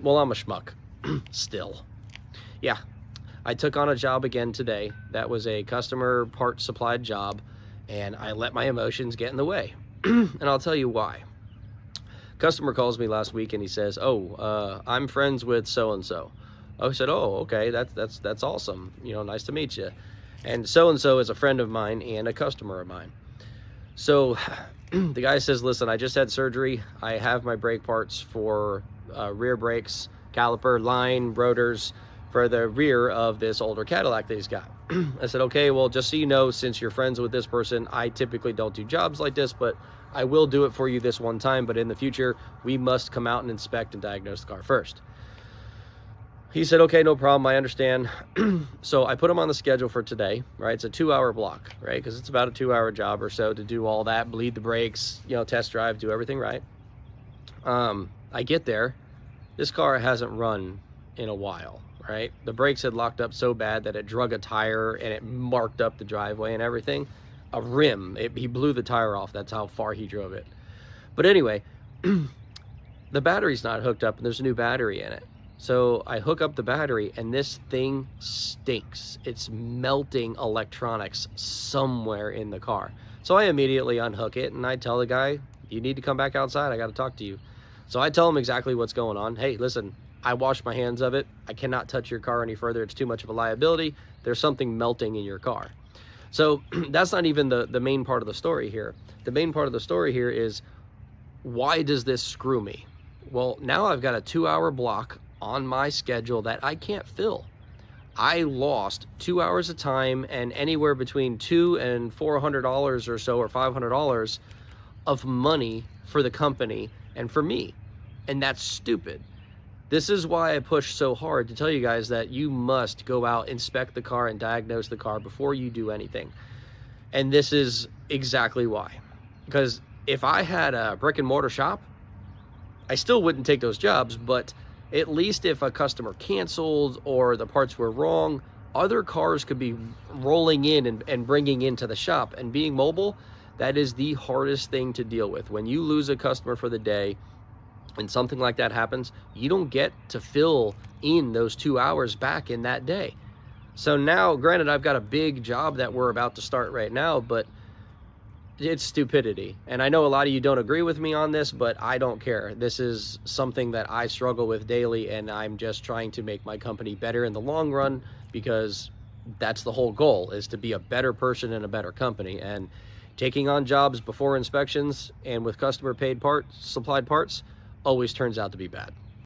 Well, I'm a schmuck. Still. Yeah. I took on a job again today. That was a customer part supplied job, and I let my emotions get in the way. And I'll tell you why. Customer calls me last week and he says, I'm friends with so-and-so. I said, oh, okay, that's awesome. You know, nice to meet you. And so-and-so is a friend of mine and a customer of mine. So the guy says, listen, I just had surgery. I have my brake parts for rear brakes, caliper, line, rotors for the rear of this older Cadillac that he's got. I said, okay, well, just so you know, since you're friends with this person, I typically don't do jobs like this, but I will do it for you this one time. But in the future, we must come out and inspect and diagnose the car first. He said, okay, no problem, I understand. So I put him on the schedule for today, right? It's a 2-hour block, right? Because it's about a 2-hour job or so to do all that, bleed the brakes, you know, test drive, do everything right. I get there, this car hasn't run in a while, right? The brakes had locked up so bad that it drug a tire and it marked up the driveway and everything. A rim, he blew the tire off, that's how far he drove it. But anyway, the battery's not hooked up and there's a new battery in it. So I hook up the battery and this thing stinks. It's melting electronics somewhere in the car. So I immediately unhook it and I tell the guy, you need to come back outside. I got to talk to you. So I tell him exactly what's going on. Hey, listen, I washed my hands of it. I cannot touch your car any further. It's too much of a liability. There's something melting in your car. So that's not even the main part of the story here. The main part of the story here is, why does this screw me? Well, now I've got a 2-hour block on my schedule that I can't fill. I lost 2 hours of time and anywhere between $200 and $400 or so, or $500 of money for the company and for me. And that's stupid. This is why I push so hard to tell you guys that you must go out, inspect the car and diagnose the car before you do anything. And this is exactly why. Because if I had a brick and mortar shop, I still wouldn't take those jobs, but at least if a customer canceled or the parts were wrong, other cars could be rolling in and bringing into the shop. And being mobile, that is the hardest thing to deal with. When you lose a customer for the day and something like that happens, you don't get to fill in those 2 hours back in that day. So now, granted, I've got a big job that we're about to start right now, but it's stupidity. And I know a lot of you don't agree with me on this, but I don't care. This is something that I struggle with daily, and I'm just trying to make my company better in the long run, because that's the whole goal, is to be a better person and a better company. And taking on jobs before inspections and with customer paid parts, supplied parts, always turns out to be bad.